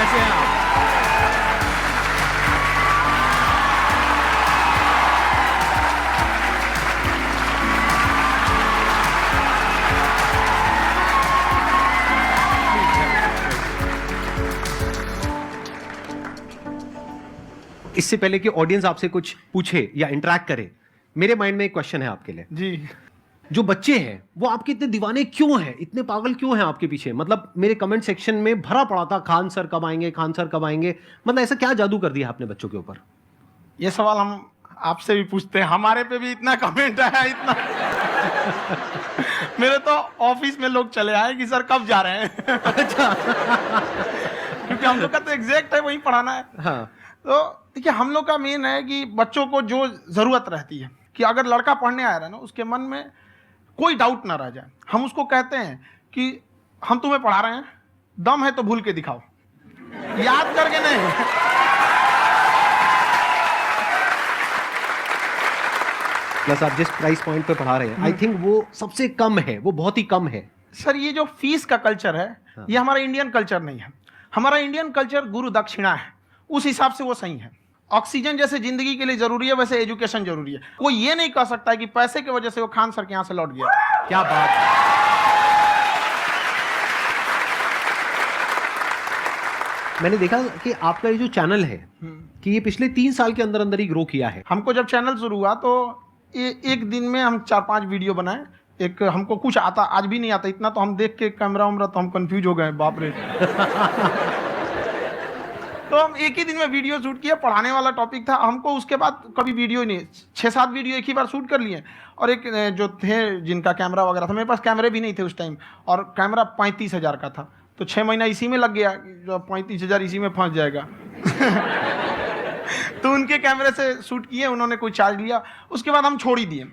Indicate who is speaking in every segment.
Speaker 1: कैसे हैं आप? इससे पहले कि ऑडियंस आपसे कुछ पूछे या इंटरेक्ट करे, मेरे माइंड में एक क्वेश्चन है आपके लिए
Speaker 2: जी।
Speaker 1: जो बच्चे हैं वो आपके इतने दीवाने क्यों हैं, इतने पागल क्यों हैं आपके पीछे? मतलब मेरे कमेंट सेक्शन में भरा पड़ा था खान सर कब आएंगे, खान सर कब आएंगे। मतलब ऐसा क्या जादू कर दिया आपने बच्चों के ऊपर?
Speaker 2: ये सवाल हम आपसे भी पूछते हैं, हमारे पे भी इतना कमेंट आया, इतना मेरे तो ऑफिस में लोग चले आए कि सर कब जा रहे हैं।
Speaker 1: अच्छा।
Speaker 2: क्योंकि हम लोग का तो एग्जैक्ट है वही पढ़ाना है।
Speaker 1: हाँ।
Speaker 2: तो देखिए हम लोग का मेन है कि बच्चों को जो जरूरत रहती है कि अगर लड़का पढ़ने आ रहा है ना, उसके मन में कोई डाउट ना रह जाए। हम उसको कहते हैं कि हम तुम्हें पढ़ा रहे हैं, दम है तो भूल के दिखाओ, याद करके नहीं।
Speaker 1: प्लस आप जिस प्राइस पॉइंट पे पढ़ा रहे हैं, आई थिंक वो सबसे कम है, वो बहुत ही कम है।
Speaker 2: सर ये जो फीस का कल्चर है,
Speaker 1: हाँ।
Speaker 2: ये हमारा इंडियन कल्चर नहीं है। हमारा इंडियन कल्चर गुरु दक्षिणा है, उस हिसाब से वो सही है। ऑक्सीजन जैसे जिंदगी के लिए जरूरी है, वैसे एजुकेशन जरूरी है। कोई ये नहीं कह सकता है कि पैसे की वजह से वो खान सर के यहाँ से लौट गया।
Speaker 1: क्या बात है। मैंने देखा कि आपका ये जो चैनल है कि ये पिछले 3 साल के अंदर अंदर ही ग्रो किया है।
Speaker 2: हमको जब चैनल शुरू हुआ तो एक दिन में हम 4-5 वीडियो बनाए। एक हमको कुछ आता, आज भी नहीं आता इतना, तो हम देख के कैमरा उमरा तो हम कंफ्यूज हो गए, बाप रे। तो हम एक ही दिन में वीडियो शूट किया, पढ़ाने वाला टॉपिक था हमको। उसके बाद कभी वीडियो ही नहीं, 6-7 वीडियो एक ही बार शूट कर लिए। और एक जो थे जिनका कैमरा वगैरह था, मेरे पास कैमरे भी नहीं थे उस टाइम, और कैमरा 35,000 का था, तो 6 महीना इसी में लग गया, जो 35,000 इसी में फंस जाएगा। तो उनके कैमरे से शूट किए, उन्होंने कोई चार्ज लिया, उसके बाद हम छोड़ ही दिए।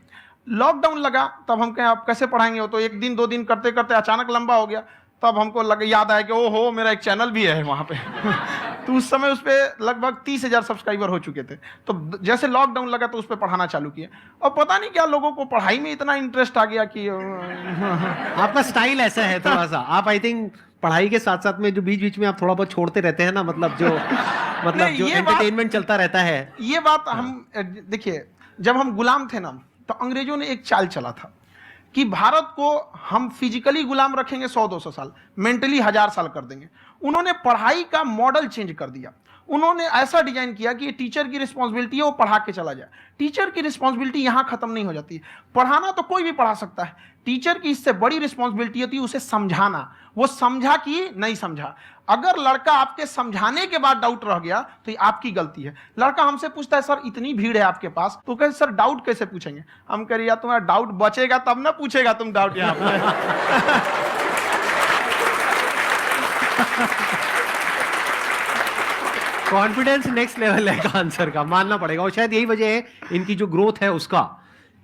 Speaker 2: लॉकडाउन लगा, तब हम कहें आप कैसे पढ़ाएंगे, हो तो 1 दिन 2 दिन करते करते अचानक लंबा हो गया। तब हमको याद आया कि ओहो मेरा एक चैनल भी है वहाँ पे। तो उस समय उस पर लगभग 30,000 सब्सक्राइबर हो चुके थे। तो जैसे लॉकडाउन लगा तो उस पर पढ़ाना चालू किया, और पता नहीं क्या लोगों को पढ़ाई में इतना इंटरेस्ट आ गया कि
Speaker 1: आपका स्टाइल ऐसा है थोड़ा सा, आप आई थिंक पढ़ाई के साथ साथ में जो बीच बीच में आप थोड़ा बहुत छोड़ते रहते हैं ना, मतलब जो एंटरटेनमेंट चलता रहता है।
Speaker 2: ये बात हम देखिए, जब हम गुलाम थे ना, तो अंग्रेजों ने एक चाल चला था कि भारत को हम फिजिकली गुलाम रखेंगे 100-200 साल, मेंटली 1000 साल कर देंगे। उन्होंने पढ़ाई का मॉडल चेंज कर दिया। उन्होंने ऐसा डिजाइन किया कि ये टीचर की रिस्पॉन्सिबिलिटी है, वो पढ़ा के चला जाए। टीचर की रिस्पॉन्सिबिलिटी यहाँ खत्म नहीं हो जाती। पढ़ाना तो कोई भी पढ़ा सकता है, टीचर की इससे बड़ी रिस्पॉन्सिबिलिटी होती है उसे समझाना। वो समझा कि नहीं समझा। अगर लड़का आपके समझाने के बाद डाउट रह गया तो ये आपकी गलती है। लड़का हमसे पूछता है सर इतनी भीड़ है आपके पास, तो कहे सर डाउट कैसे पूछेंगे? हम कह रहे यार तुम्हारा डाउट बचेगा तब ना पूछेगा तुम डाउट यहाँ पे।
Speaker 1: कॉन्फिडेंस नेक्स्ट लेवल है खान सर का, मानना पड़ेगा। और शायद यही वजह है इनकी जो ग्रोथ है उसका।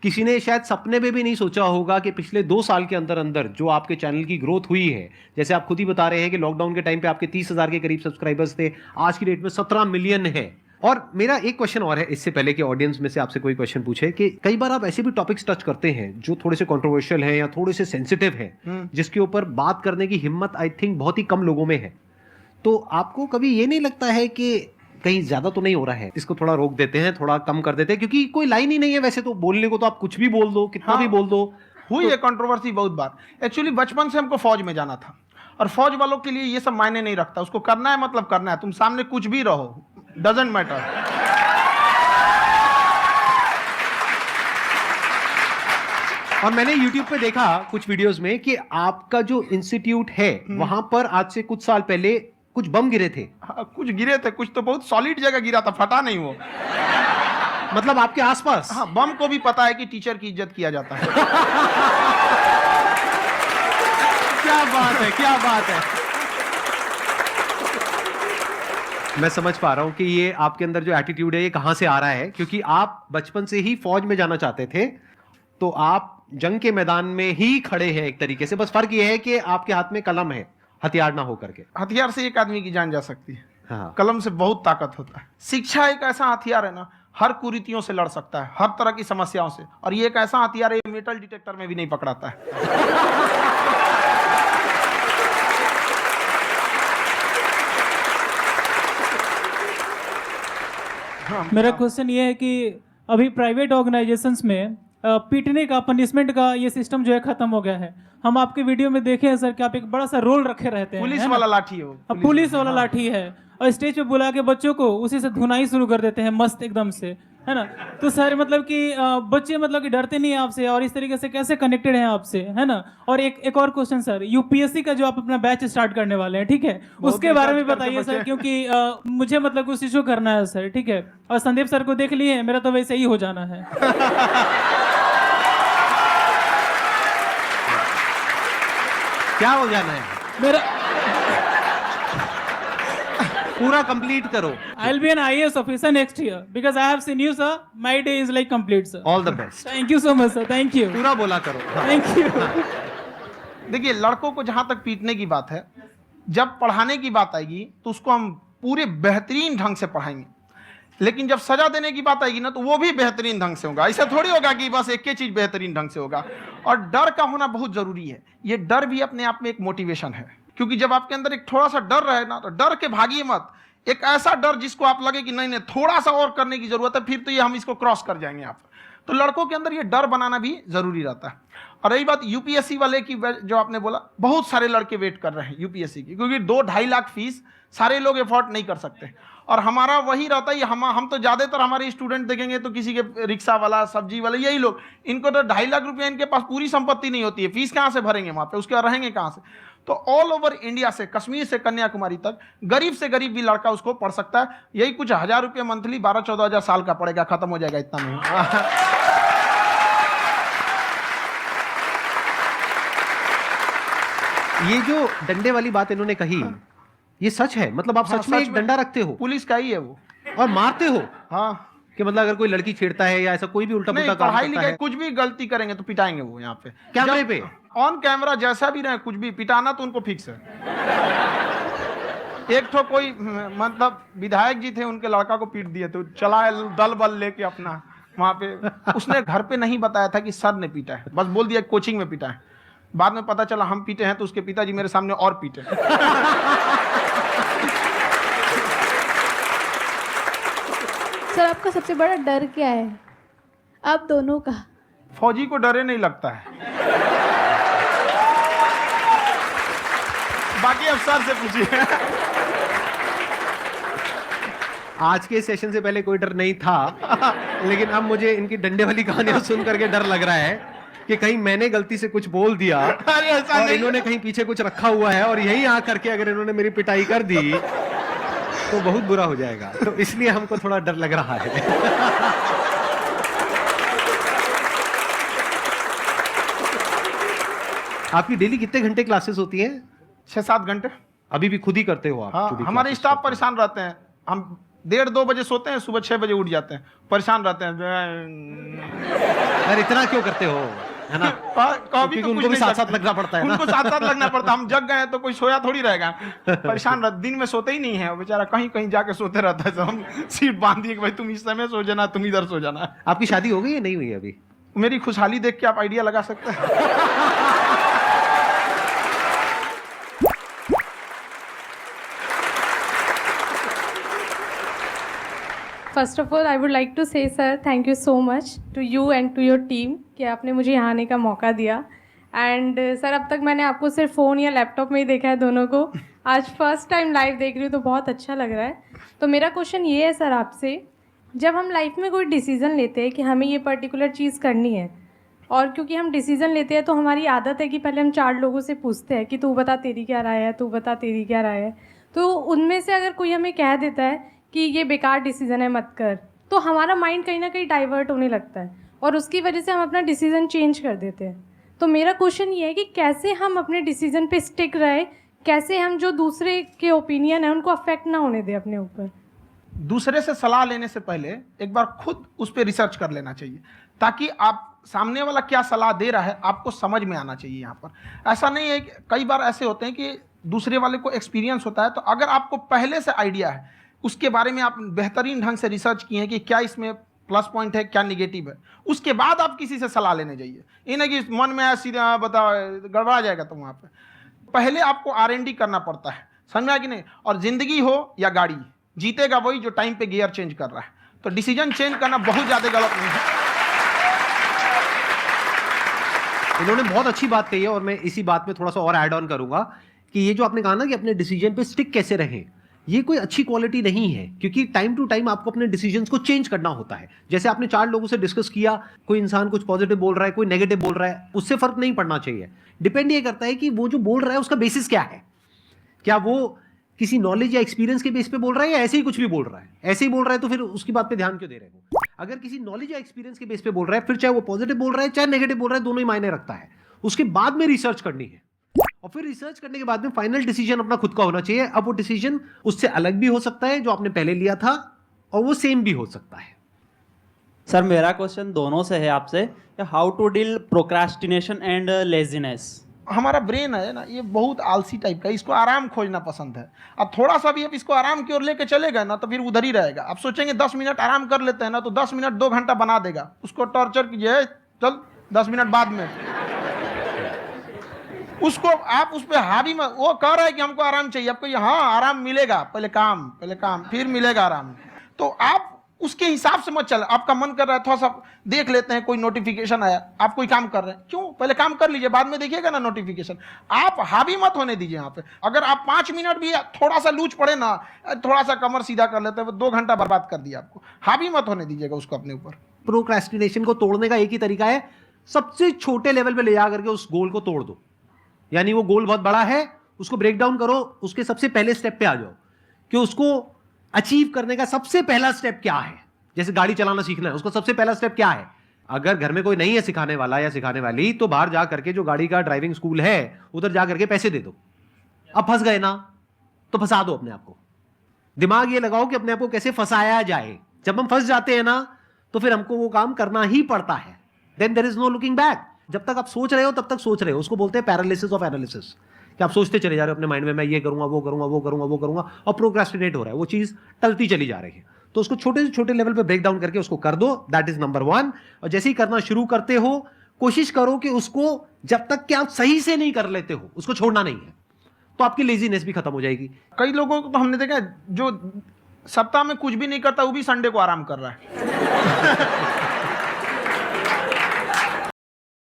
Speaker 1: किसी ने शायद सपने में भी नहीं सोचा होगा कि पिछले 2 साल के अंदर अंदर जो आपके चैनल की ग्रोथ हुई है, जैसे आप खुद ही बता रहे हैं कि लॉकडाउन के टाइम पे आपके 30,000 के करीब सब्सक्राइबर्स थे, आज की डेट में 17 मिलियन है। और मेरा एक क्वेश्चन और है, इससे पहले कि ऑडियंस में से आपसे कोई क्वेश्चन पूछे, कि कई बार आप ऐसे भी टॉपिक्स टच करते हैं जो थोड़े से कंट्रोवर्शियल हैं या थोड़े से सेंसिटिव हैं, जिसके ऊपर बात करने की हिम्मत आई थिंक बहुत ही कम लोगों में है। तो आपको कभी ये नहीं लगता है कि कहीं ज्यादा तो नहीं हो रहा है, इसको थोड़ा रोक देते हैं, थोड़ा कम कर देते हैं? क्योंकि कोई लाइन ही नहीं है वैसे तो बोलने को, तो आप कुछ भी बोल दो, कितना भी बोल दो।
Speaker 2: हुई है कंट्रोवर्सी बहुत बार। एक्चुअली बचपन से हमको फौज में जाना था, और फौज वालों के लिए ये सब मायने नहीं रखता। उसको करना है मतलब करना है, तुम सामने कुछ भी रहो, डजंट मैटर।
Speaker 1: और मैंने YouTube पे देखा कुछ वीडियोस में कि आपका जो इंस्टीट्यूट है वहां पर आज से कुछ साल पहले कुछ बम गिरे थे।
Speaker 2: हाँ, कुछ गिरे थे, कुछ तो बहुत सॉलिड जगह गिरा था, फटा नहीं वो।
Speaker 1: मतलब आपके आसपास?
Speaker 2: हाँ, बम को भी पता है कि टीचर की इज्जत किया जाता है।
Speaker 1: क्या बात है, क्या बात है। मैं समझ पा रहा हूं कि ये आपके अंदर जो एटीट्यूड है ये कहां से आ रहा है, क्योंकि आप बचपन से ही फौज में जाना चाहते थे, तो आप जंग के मैदान में ही खड़े हैं एक तरीके से। बस फर्क ये है कि आपके हाथ में कलम है, हथियार ना हो करके।
Speaker 2: हथियार से एक आदमी की जान जा सकती है,
Speaker 1: हाँ।
Speaker 2: कलम से बहुत ताकत होता है। शिक्षा एक ऐसा हथियार है ना, हर कुरीतियों से लड़ सकता है, हर तरह की समस्याओं से। और ये एक ऐसा हथियार है, मेटल डिटेक्टर में भी नहीं पकड़ाता है।
Speaker 3: मेरा क्वेश्चन ये है कि अभी प्राइवेट ऑर्गेनाइजेशंस में पीटने का, पनिशमेंट का ये सिस्टम जो है खत्म हो गया है। हम आपके वीडियो में देखे हैं सर कि आप एक बड़ा सा रोल रखे रहते हैं,
Speaker 2: पुलिस
Speaker 3: है ना?
Speaker 2: वाला लाठी है वो,
Speaker 3: अब पुलिस वाला लाठी है और स्टेज पे बुला के बच्चों को उसी से धुनाई शुरू कर देते हैं मस्त एकदम से, है ना? तो सर मतलब कि बच्चे मतलब कि डरते नहीं हैं आपसे और इस तरीके से कैसे कनेक्टेड हैं आपसे, है ना? और एक और क्वेश्चन सर, यूपीएससी का जो आप अपना बैच स्टार्ट करने वाले हैं, ठीक है, उसके बारे में बताइए सर, क्योंकि मुझे मतलब कुछ इशू करना है सर, ठीक है? और संदीप सर को देख लिए, मेरा तो वैसे ही हो जाना है।
Speaker 1: क्या हो जाना है?
Speaker 3: मेरा
Speaker 1: पूरा कंप्लीट करो।
Speaker 3: I'll be an IAS officer next year because I have seen you, sir. My day is like complete, sir.
Speaker 1: All the best.
Speaker 3: Thank you so much, sir. Thank you.
Speaker 1: पूरा बोला करो।
Speaker 3: Thank you.
Speaker 2: देखिए, लड़कों को जहां तक पीटने की बात है, जब पढ़ाने की बात आएगी तो उसको हम पूरे बेहतरीन ढंग से पढ़ाएंगे, लेकिन जब सजा देने की बात आएगी ना, तो वो भी बेहतरीन ढंग से होगा। ऐसा थोड़ी होगा कि बस एक ही चीज बेहतरीन ढंग से होगा। और डर का होना बहुत जरूरी है। ये डर भी अपने आप में एक मोटिवेशन है, क्योंकि जब आपके अंदर एक थोड़ा सा डर रहे ना, तो डर के भागिए मत। एक ऐसा डर जिसको आप लगे कि नहीं नहीं थोड़ा सा और करने की जरूरत है, फिर तो ये हम इसको क्रॉस कर जाएंगे आप। तो लड़कों के अंदर ये डर बनाना भी जरूरी रहता है। और रही बात यूपीएससी वाले की, जो आपने बोला, बहुत सारे लड़के वेट कर रहे हैं यूपीएससी की, क्योंकि 2-2.5 लाख फीस सारे लोग एफोर्ड नहीं कर सकते। और हमारा वही रहता है, हम तो ज्यादातर हमारे स्टूडेंट देखेंगे तो किसी के रिक्शा वाला, सब्जी वाला, यही लोग, इनको तो 2.5 लाख रुपया, इनके पास पूरी संपत्ति नहीं होती है, फीस कहाँ से भरेंगे वहां पे, उसके बाद रहेंगे कहाँ से? तो ऑल ओवर इंडिया से, कश्मीर से कन्याकुमारी तक, गरीब से गरीब भी लड़का उसको पढ़ सकता है। यही कुछ 1000 रुपये मंथली, 12-14 हजार साल का पड़ेगा, खत्म हो जाएगा इतना में।
Speaker 1: ये जो डंडे वाली बात इन्होंने कही, ये सच है? मतलब आप
Speaker 2: हाँ,
Speaker 1: सच में एक डंडा रखते हो
Speaker 2: पुलिस का ही है वो,
Speaker 1: और मारते हो?
Speaker 2: हाँ।
Speaker 1: कि मतलब अगर कोई लड़की छेड़ता है या ऐसा कोई भी उल्टा
Speaker 2: नहीं,
Speaker 1: पुल्टा काम
Speaker 2: पढ़ाई
Speaker 1: करता
Speaker 2: लिखाई
Speaker 1: है,
Speaker 2: कुछ भी गलती करेंगे तो पिटाएंगे वो यहाँ पे,
Speaker 1: कैमरे पे,
Speaker 2: ऑन कैमरा, जैसा भी रहे, कुछ भी पिटाना तो उनको फिक्स है। एक तो कोई मतलब विधायक जी थे, उनके लड़का को पीट दिए, तो चला दल बल लेके अपना वहां पे। उसने घर पे नहीं बताया था कि सर ने पीटा है, बस बोल दिया कोचिंग में पीटा है। बाद में पता चला हम पीटे हैं, तो उसके पिताजी मेरे सामने और पीटे।
Speaker 4: सर आपका सबसे बड़ा डर क्या है, आप दोनों का?
Speaker 2: फौजी को डरे नहीं लगता है। बाकी अब सर से पूछिए।
Speaker 1: आज के सेशन से पहले कोई डर नहीं था, लेकिन अब मुझे इनकी डंडे वाली कहानियां सुन करके डर लग रहा है कि कहीं मैंने गलती से कुछ बोल दिया
Speaker 2: अरे ऐसा
Speaker 1: और
Speaker 2: नहीं।
Speaker 1: इन्होंने कहीं पीछे कुछ रखा हुआ है और यहीं आ करके अगर इन्होंने मेरी पिटाई कर दी तो बहुत बुरा हो जाएगा। तो इसलिए हमको थोड़ा डर लग रहा है। आपकी डेली कितने घंटे क्लासेस होती हैं?
Speaker 2: 6-7 घंटे।
Speaker 1: अभी भी खुद ही करते हो आप?
Speaker 2: हाँ,
Speaker 1: खुद ही
Speaker 2: हमारे
Speaker 1: classes
Speaker 2: स्टाफ
Speaker 1: करते हो?
Speaker 2: परेशान रहते हैं। हम 1:30-2 बजे सोते हैं, सुबह 6 बजे उठ जाते हैं, परेशान रहते हैं।
Speaker 1: यार इतना क्यों करते हो, है ना?
Speaker 2: कभी
Speaker 1: क्योंकि उनको भी साथ साथ लगना पड़ता है ना।
Speaker 2: उनको साथ साथ लगना पड़ता है। हम जग गए तो कोई सोया थोड़ी रहेगा, परेशान दिन में सोते ही नहीं है बेचारा, कहीं कहीं जाके सोते रहता है। हम सीट बांध दिए कि भाई तुम इस समय सो जाना, तुम इधर सो जाना।
Speaker 1: आपकी शादी हो गई है नहीं हुई है अभी?
Speaker 2: मेरी खुशहाली देख के आप आइडिया लगा सकते हैं।
Speaker 5: First of all I would like to say sir thank you so much to you and to your team कि आपने मुझे यहाँ आने का मौका दिया। एंड सर अब तक मैंने आपको सिर्फ फ़ोन या लैपटॉप में ही देखा है दोनों को, आज फर्स्ट टाइम लाइव देख रही हूँ तो बहुत अच्छा लग रहा है। तो मेरा क्वेश्चन ये है सर आपसे, जब हम लाइफ में कोई डिसीज़न लेते हैं कि हमें ये पर्टिकुलर चीज़ करनी है, और क्योंकि हम डिसीज़न लेते हैं तो हमारी आदत है कि पहले हम 4 लोगों से पूछते हैं कि तू बता तेरी क्या राय है, तू बता तेरी क्या राय है। तो उनमें से अगर कोई हमें कह देता है कि ये बेकार डिसीज़न है मत कर, तो हमारा माइंड कहीं ना कहीं डाइवर्ट होने लगता है और उसकी वजह से हम अपना डिसीज़न चेंज कर देते हैं। तो मेरा क्वेश्चन ये है कि कैसे हम अपने डिसीज़न पे स्टिक रहे, कैसे हम जो दूसरे के ओपिनियन है उनको अफेक्ट ना होने दें अपने ऊपर।
Speaker 2: दूसरे से सलाह लेने से पहले एक बार खुद उस पर रिसर्च कर लेना चाहिए, ताकि आप सामने वाला क्या सलाह दे रहा है आपको समझ में आना चाहिए। यहाँ पर ऐसा नहीं है कि कई बार ऐसे होते हैं कि दूसरे वाले को एक्सपीरियंस होता है, तो अगर आपको पहले से आइडिया है, उसके बारे में आप बेहतरीन ढंग से रिसर्च किए हैं कि क्या इसमें प्लस पॉइंट है, क्या निगेटिव है, उसके बाद आप किसी से सलाह लेने जाइए। ये नहीं कि मन में ऐसी बता गड़बड़ा जाएगा। तो वहाँ पे पहले आपको R&D करना पड़ता है, समझा कि नहीं? और जिंदगी हो या गाड़ी, जीतेगा वही जो टाइम पे गियर चेंज कर रहा है। तो डिसीजन चेंज करना बहुत ज़्यादा गलत नहीं है।
Speaker 1: इन्होंने बहुत अच्छी बात कही है और मैं इसी बात में थोड़ा सा और ऐड ऑन करूंगा कि ये जो आपने कहा ना कि अपने डिसीजन पे स्टिक कैसे रहें, ये कोई अच्छी क्वालिटी नहीं है, क्योंकि टाइम टू टाइम आपको अपने डिसीजंस को चेंज करना होता है। जैसे आपने 4 लोगों से डिस्कस किया, कोई इंसान कुछ पॉजिटिव बोल रहा है, कोई नेगेटिव बोल रहा है, उससे फर्क नहीं पड़ना चाहिए। डिपेंड ये करता है कि वो जो बोल रहा है उसका बेसिस क्या है। क्या वो किसी नॉलेज या एक्सपीरियंस के बेस पे बोल रहा है या ऐसे ही कुछ भी बोल रहा है? ऐसे ही बोल रहा है तो फिर उसकी बात पे ध्यान क्यों दे रहे हो? अगर किसी नॉलेज या एक्सपीरियंस के बेस पे बोल रहा है, फिर चाहे वो पॉजिटिव बोल रहा है चाहे नेगेटिव बोल रहा है, दोनों ही मायने रखता है। उसके बाद में रिसर्च करनी है और फिर रिसर्च करने के बाद में फाइनल डिसीजन अपना खुद का होना चाहिए। अब वो डिसीजन उससे अलग भी हो सकता है जो आपने पहले लिया था, और वो सेम भी हो सकता है।
Speaker 6: सर मेरा क्वेश्चन दोनों से है आपसे, how to deal procrastination and laziness.
Speaker 2: हमारा ब्रेन है ना, ये बहुत आलसी टाइप का है, इसको आराम खोजना पसंद है। अब थोड़ा सा भी अब इसको आराम की ओर लेके चले गए ना तो फिर उधर ही रहेगा। आप सोचेंगे 10 मिनट आराम कर लेते हैं ना, तो 10 मिनट 2 घंटा बना देगा। उसको टॉर्चर कीजिए, चल 10 मिनट बाद में, उसको आप उस पर हावी मत। वो कह रहा है कि हमको आराम चाहिए, आपको हाँ आराम मिलेगा, पहले काम फिर मिलेगा आराम। तो आप उसके हिसाब से मत चल। आपका मन कर रहा है थोड़ा सा देख लेते हैं, कोई नोटिफिकेशन आया, आप कोई काम कर रहे हैं, क्यों पहले काम कर लीजिए, बाद में देखिएगा ना नोटिफिकेशन। आप हावी मत होने दीजिए यहाँ पे। अगर आप 5 मिनट भी थोड़ा सा लूज पड़े ना, थोड़ा सा कमर सीधा कर लेते हैं, 2 घंटा बर्बाद कर दिया आपको। हावी मत होने दीजिएगा उसको अपने ऊपर।
Speaker 1: प्रोक्रेस्टिनेशन को तोड़ने का एक ही तरीका है, सबसे छोटे लेवल पे ले जा करके उस गोल को तोड़ दो। यानी वो गोल बहुत बड़ा है, उसको ब्रेक डाउन करो, उसके सबसे पहले स्टेप पे आ जाओ कि उसको अचीव करने का सबसे पहला स्टेप क्या है। जैसे गाड़ी चलाना सीखना है, उसका सबसे पहला स्टेप क्या है। अगर घर में कोई नहीं है सिखाने वाला या सिखाने वाली, तो बाहर जा करके जो गाड़ी का ड्राइविंग स्कूल है उधर जा करके पैसे दे दो। अब फंस गए ना तो फंसा दो अपने आप को। दिमाग ये लगाओ कि अपने आप को कैसे फंसाया जाए। जब हम फंस जाते हैं ना तो फिर हमको वो काम करना ही पड़ता है। Then there is no looking back. जब तक आप सोच रहे हो तब तक सोच रहे हो, उसको बोलते हैं पैरालिसिस ऑफ एनालिसिस, कि आप सोचते चले जा रहे हो अपने माइंड में, मैं ये करूंगा वो करूंगा वो करूंगा वो करूंगा, और प्रोक्रेस्टिनेट हो रहा है, वो चीज टलती चली जा रही है। तो उसको छोटे से छोटे लेवल पे ब्रेक डाउन करके उसको कर दो, दैट इज नंबर 1। और जैसे ही करना शुरू करते हो, कोशिश करो कि उसको जब तक कि आप सही से नहीं कर लेते हो उसको छोड़ना नहीं है, तो आपकी लेजीनेस भी खत्म हो जाएगी।
Speaker 2: कई लोगों को तो हमने देखा जो सप्ताह में कुछ भी नहीं करता, वो भी संडे को आराम कर रहा है।